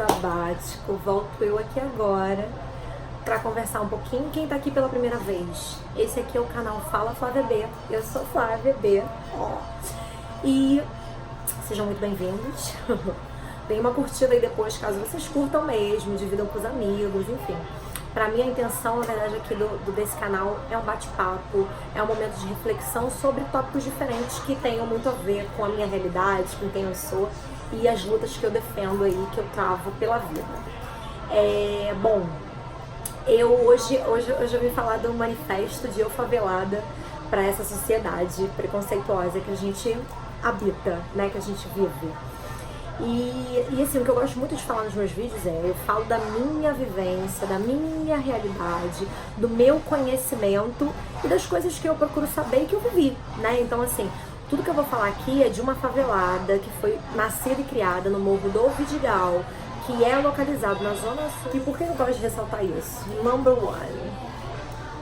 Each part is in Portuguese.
sabático, volto eu aqui agora para conversar um pouquinho. Quem tá aqui pela primeira vez, esse aqui é o canal Fala Flávia B, eu sou Flávia B, e sejam muito bem-vindos. Tem uma curtida aí depois, caso vocês curtam mesmo, dividam com os amigos, enfim. Pra mim a intenção, na verdade, aqui desse canal é um bate-papo, é um momento de reflexão sobre tópicos diferentes que tenham muito a ver com a minha realidade, com quem eu sou e as lutas que eu defendo aí, que eu travo pela vida. Bom, hoje eu vim falar do manifesto de eu favelada para essa sociedade preconceituosa que a gente habita, né, que a gente vive. E assim, o que eu gosto muito de falar nos meus vídeos eu falo da minha vivência, da minha realidade, do meu conhecimento e das coisas que eu procuro saber e que eu vivi, né? Então assim, tudo que eu vou falar aqui é de uma favelada que foi nascida e criada no Morro do Vidigal, que é localizado na Zona Sul. E por que eu gosto de ressaltar isso? Number one,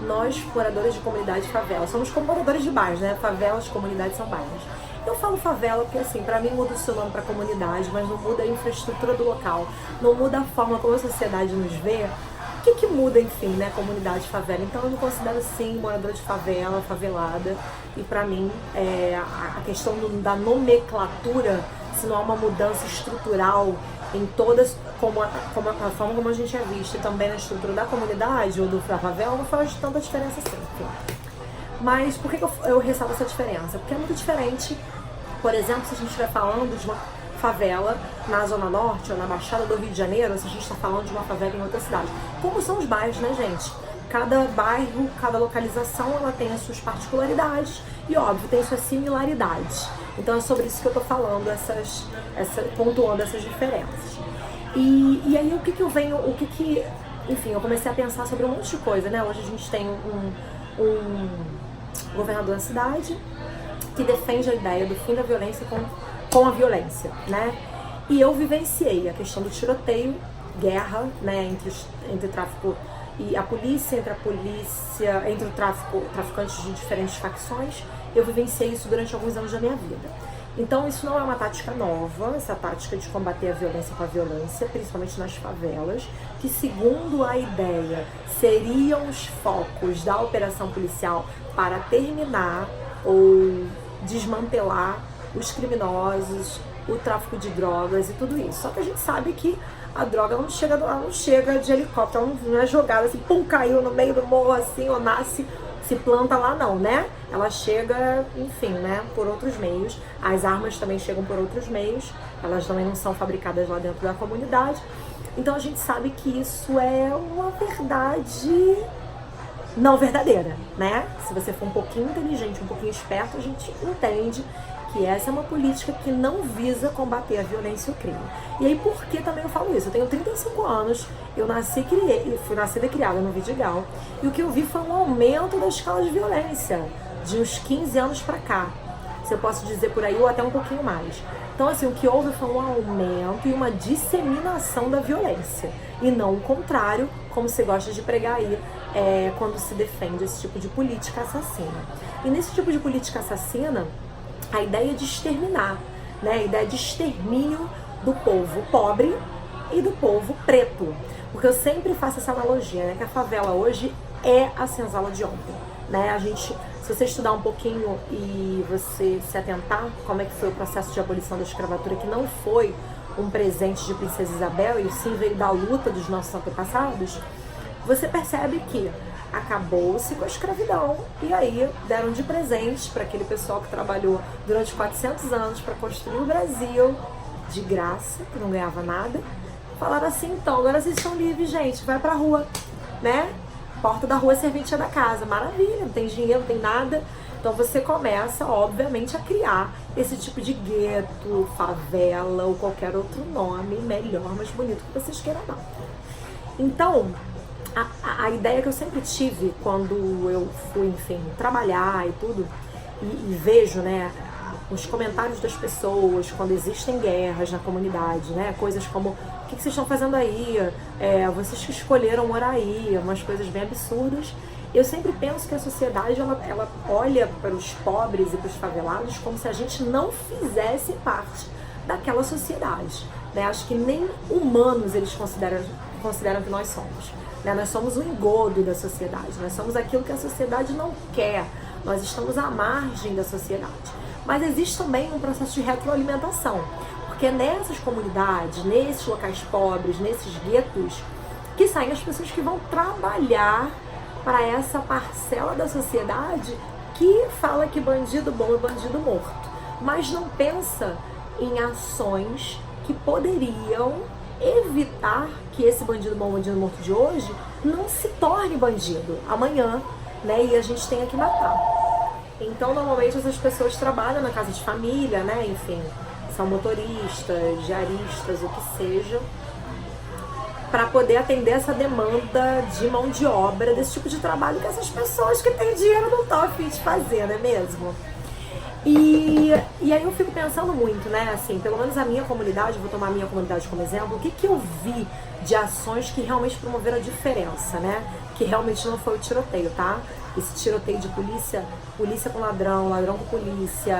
nós, moradores de comunidade e favela, somos como moradores de bairros, né? Favelas, comunidades são bairros. Eu falo favela porque, assim, pra mim muda o seu nome pra comunidade, mas não muda a infraestrutura do local, não muda a forma como a sociedade nos vê. O que muda, enfim, né, comunidade, favela? Então eu me considero, sim, moradora de favela, favelada, e pra mim a questão da nomenclatura, se não há uma mudança estrutural em todas, como a forma como a gente é visto, e também na estrutura da comunidade ou da favela, não faz tanta diferença assim, enfim. Mas por que eu ressalto essa diferença? Porque é muito diferente, por exemplo, se a gente estiver falando de uma favela na Zona Norte ou na Baixada do Rio de Janeiro, ou se a gente está falando de uma favela em outra cidade. Como são os bairros, né, gente? Cada bairro, cada localização, ela tem as suas particularidades e, óbvio, tem suas similaridades. Então é sobre isso que eu tô falando, pontuando essas diferenças. E aí enfim, eu comecei a pensar sobre um monte de coisa, né? Hoje a gente tem um governador da cidade que defende a ideia do fim da violência com a violência, né? E eu vivenciei a questão do tiroteio, guerra, né, entre o tráfico e a polícia, entre o traficantes de diferentes facções. Eu vivenciei isso durante alguns anos da minha vida. Então isso não é uma tática nova, essa tática de combater a violência com a violência, principalmente nas favelas, que, segundo a ideia, seriam os focos da operação policial para terminar ou desmantelar os criminosos, o tráfico de drogas e tudo isso. Só que a gente sabe que a droga não chega de helicóptero, não é jogada assim, pum, caiu no meio do morro assim, ou nasce, se planta lá não, né? Ela chega, enfim, né, por outros meios. As armas também chegam por outros meios, elas também não são fabricadas lá dentro da comunidade. Então a gente sabe que isso é uma verdade não verdadeira, né? Se você for um pouquinho inteligente, um pouquinho esperto, a gente entende que essa é uma política que não visa combater a violência e o crime. E aí, por que também eu falo isso? Eu tenho 35 anos, eu fui nascida e criada no Vidigal, e o que eu vi foi um aumento da escala de violência, de uns 15 anos pra cá, se eu posso dizer por aí, ou até um pouquinho mais. Então, assim, o que houve foi um aumento e uma disseminação da violência, e não o contrário, como se gosta de pregar aí, quando se defende esse tipo de política assassina. E nesse tipo de política assassina, a ideia de exterminar, né? A ideia de extermínio do povo pobre e do povo preto. Porque eu sempre faço essa analogia, né? Que a favela hoje é a senzala de ontem, né? Se você estudar um pouquinho e você se atentar como é que foi o processo de abolição da escravatura, que não foi um presente de Princesa Isabel, e sim veio da luta dos nossos antepassados, você percebe que acabou-se com a escravidão e aí deram de presente para aquele pessoal que trabalhou durante 400 anos para construir o Brasil de graça, que não ganhava nada. Falaram assim: então, agora vocês estão livres, gente, vai pra rua, né? Porta da rua, serventia da casa, maravilha, não tem dinheiro, não tem nada. Então você começa, obviamente, a criar esse tipo de gueto, favela ou qualquer outro nome melhor, mais bonito que vocês queiram dar. Então, a ideia que eu sempre tive quando eu fui, enfim, trabalhar e tudo, e vejo, né, os comentários das pessoas quando existem guerras na comunidade, né, coisas como: o que vocês estão fazendo aí? Vocês que escolheram morar aí, umas coisas bem absurdas. Eu sempre penso que a sociedade, ela olha para os pobres e para os favelados como se a gente não fizesse parte daquela sociedade, né? Acho que nem humanos eles consideram que nós somos, né? Nós somos o engodo da sociedade, nós somos aquilo que a sociedade não quer, nós estamos à margem da sociedade. Mas existe também um processo de retroalimentação, porque nessas comunidades, nesses locais pobres, nesses guetos, que saem as pessoas que vão trabalhar para essa parcela da sociedade que fala que bandido bom é bandido morto, mas não pensa em ações que poderiam evitar que esse bandido bom, bandido morto de hoje não se torne bandido amanhã, né? E a gente tenha que matar. Então, normalmente essas pessoas trabalham na casa de família, né? Enfim, são motoristas, diaristas, o que seja, para poder atender essa demanda de mão de obra desse tipo de trabalho que essas pessoas que têm dinheiro não estão a fim de fazer, não é mesmo? E aí eu fico pensando muito, né, assim, pelo menos a minha comunidade, vou tomar a minha comunidade como exemplo, o que eu vi de ações que realmente promoveram a diferença, né, que realmente não foi o tiroteio, tá? Esse tiroteio de polícia com ladrão, ladrão com polícia,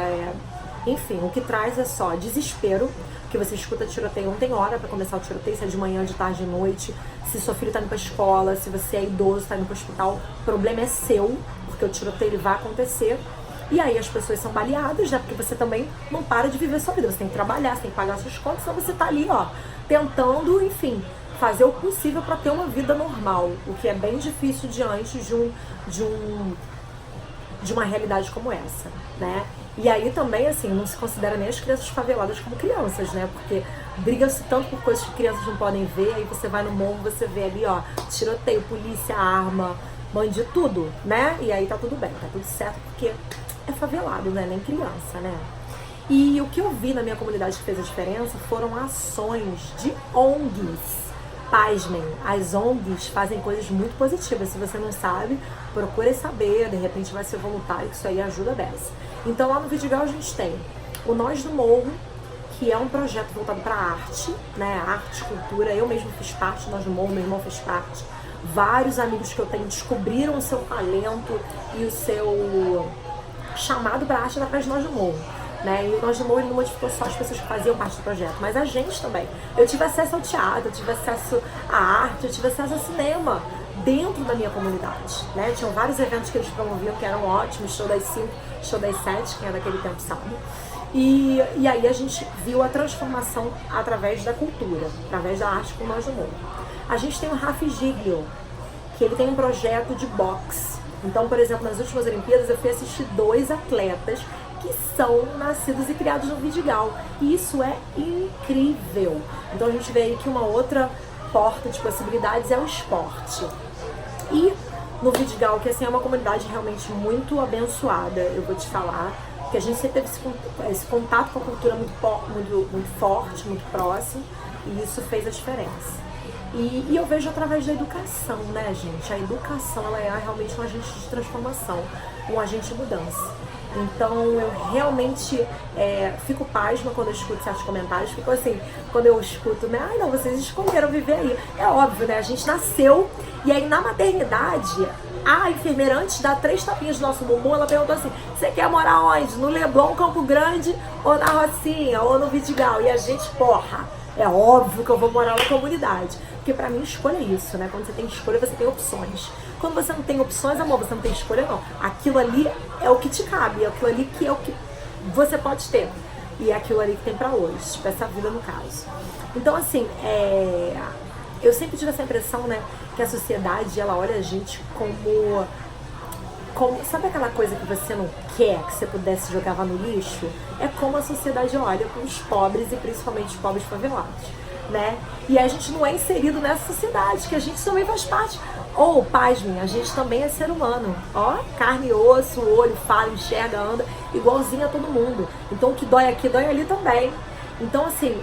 enfim, o que traz é só desespero, porque você escuta tiroteio, não tem hora pra começar o tiroteio, se é de manhã, de tarde, de noite, se seu filho tá indo pra escola, se você é idoso, tá indo pro hospital, o problema é seu, porque o tiroteio ele vai acontecer. E aí as pessoas são baleadas, né? Porque você também não para de viver sua vida. Você tem que trabalhar, você tem que pagar suas contas, então você tá ali, ó, tentando, enfim, fazer o possível para ter uma vida normal. O que é bem difícil diante de uma realidade como essa, né? E aí também, assim, não se considera nem as crianças faveladas como crianças, né? Porque briga-se tanto por coisas que crianças não podem ver, aí você vai no morro, você vê ali, ó, tiroteio, polícia, arma, bandido, tudo, né? E aí tá tudo bem, tá tudo certo, porque é favelado, né? Nem criança, né? E o que eu vi na minha comunidade que fez a diferença foram ações de ONGs. Pasmem, as ONGs fazem coisas muito positivas. Se você não sabe, procure saber, de repente vai ser voluntário, que isso aí ajuda dessa. Então lá no Vidigal a gente tem o Nós do Morro, que é um projeto voltado para arte, né? Arte, cultura. Eu mesmo fiz parte do Nós do Morro, meu irmão fez parte. Vários amigos que eu tenho descobriram o seu talento e o seu chamado para arte através do Nós do Morro, né? E o Nós do Morro não modificou só as pessoas que faziam parte do projeto, mas a gente também. Eu tive acesso ao teatro, eu tive acesso à arte, eu tive acesso ao cinema dentro da minha comunidade, né? Tinham vários eventos que eles promoviam que eram ótimos, show das 5, show das 7, quem é daquele tempo sabe. E aí a gente viu a transformação através da cultura, através da arte com o Nós do Morro. A gente tem o Rafi Giglio, que ele tem um projeto de boxe. Então, por exemplo, nas últimas Olimpíadas eu fui assistir 2 atletas que são nascidos e criados no Vidigal. E isso é incrível. Então a gente vê aí que uma outra porta de possibilidades é o esporte. E no Vidigal, que assim é uma comunidade realmente muito abençoada, eu vou te falar, que a gente sempre teve esse contato com a cultura muito forte, muito próximo, e isso fez a diferença. E eu vejo através da educação, né, gente? A educação, ela é realmente um agente de transformação, um agente de mudança. Então, eu realmente fico pasma quando eu escuto certos comentários. Fico assim, quando eu escuto, né? Ai, não, vocês escolheram viver aí. É óbvio, né? A gente nasceu e aí na maternidade, a enfermeira, antes de dar 3 tapinhas no nosso bumbum, ela perguntou assim, você quer morar onde? No Leblon, Campo Grande, ou na Rocinha, ou no Vidigal? E a gente, porra, é óbvio que eu vou morar na comunidade. Porque pra mim, escolha é isso, né? Quando você tem escolha, você tem opções. Quando você não tem opções, amor, você não tem escolha, não. Aquilo ali é o que te cabe, é aquilo ali que é o que você pode ter. E é aquilo ali que tem pra hoje, tipo, essa vida no caso. Então, assim, eu sempre tive essa impressão, né, que a sociedade, ela olha a gente como... Sabe aquela coisa que você não quer, que você pudesse jogar no lixo? É como a sociedade olha para os pobres e principalmente os pobres favelados, né? E a gente não é inserido nessa sociedade, que a gente também faz parte. Ou, pasmem, a gente também é ser humano. Ó, carne e osso, olho, fala, enxerga, anda, igualzinho a todo mundo. Então o que dói aqui, dói ali também. Então, assim,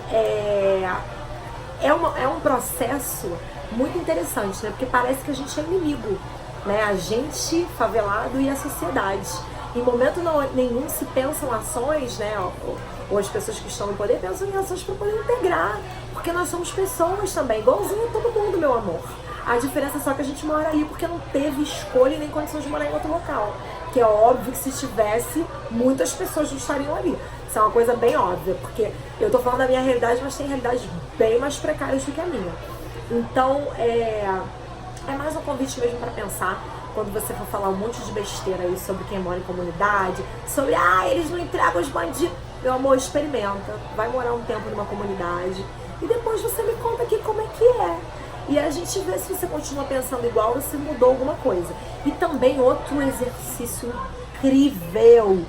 é um processo muito interessante, né? Porque parece que a gente é inimigo, né? A gente favelado e a sociedade. Em momento nenhum se pensam ações, né? Ou as pessoas que estão no poder pensam em ações para poder integrar Porque nós somos pessoas também, igualzinho a todo mundo, meu amor. A diferença é só que a gente mora ali porque não teve escolha e nem condições de morar em outro local. Que é óbvio que se tivesse, muitas pessoas não estariam ali. Isso é uma coisa bem óbvia, porque eu tô falando da minha realidade, mas tem realidades bem mais precárias do que a minha. Então, é mais um convite mesmo para pensar quando você for falar um monte de besteira aí sobre quem mora em comunidade, sobre, eles não entregam os bandidos. Meu amor, experimenta, vai morar um tempo numa comunidade e depois você me conta aqui como é que é. E a gente vê se você continua pensando igual ou se mudou alguma coisa. E também outro exercício incrível.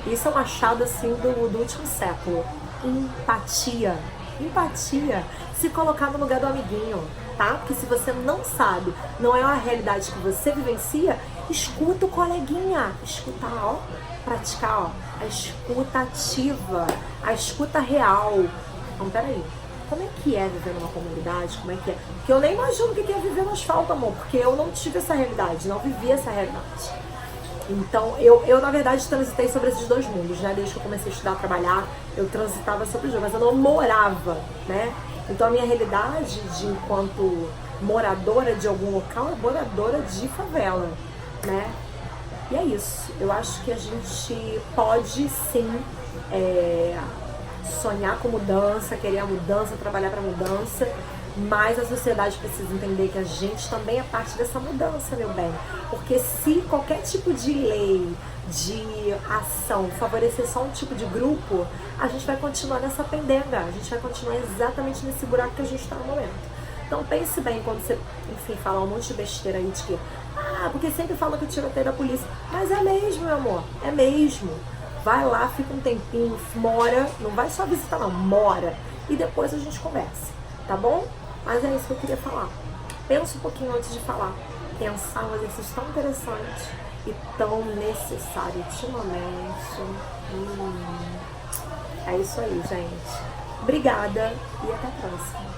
Isso é um achado assim do último século. Empatia. Empatia. Se colocar no lugar do amiguinho, tá? Porque se você não sabe, não é uma realidade que você vivencia, escuta o coleguinha. Escuta, praticar, a escuta ativa, a escuta real. Então, peraí. Como é que é viver numa comunidade? Como é que é? Porque eu nem imagino o que é viver no asfalto, amor. Porque eu não tive essa realidade, não vivi essa realidade. Então, eu na verdade, transitei sobre esses dois mundos, né? Desde que eu comecei a estudar, a trabalhar, eu transitava sobre os dois, mas eu não morava, né? Então, a minha realidade enquanto moradora de algum local é moradora de favela, né? E é isso. Eu acho que a gente pode, sim, sonhar com mudança, querer a mudança, trabalhar para mudança, mas a sociedade precisa entender que a gente também é parte dessa mudança, meu bem. Porque se qualquer tipo de lei, de ação favorecer só um tipo de grupo, a gente vai continuar nessa pendenga, a gente vai continuar exatamente nesse buraco que a gente está no momento. Então pense bem quando você, enfim, falar um monte de besteira aí de que, porque sempre falam que o tiroteio da polícia. Mas é mesmo, meu amor, é mesmo. Vai lá, fica um tempinho, mora, não vai só visitar não, mora. E depois a gente conversa, tá bom? Mas é isso que eu queria falar. Pensa um pouquinho antes de falar. Pensar é um exercício tão interessante e tão necessário ultimamente. É isso aí, gente. Obrigada e até a próxima.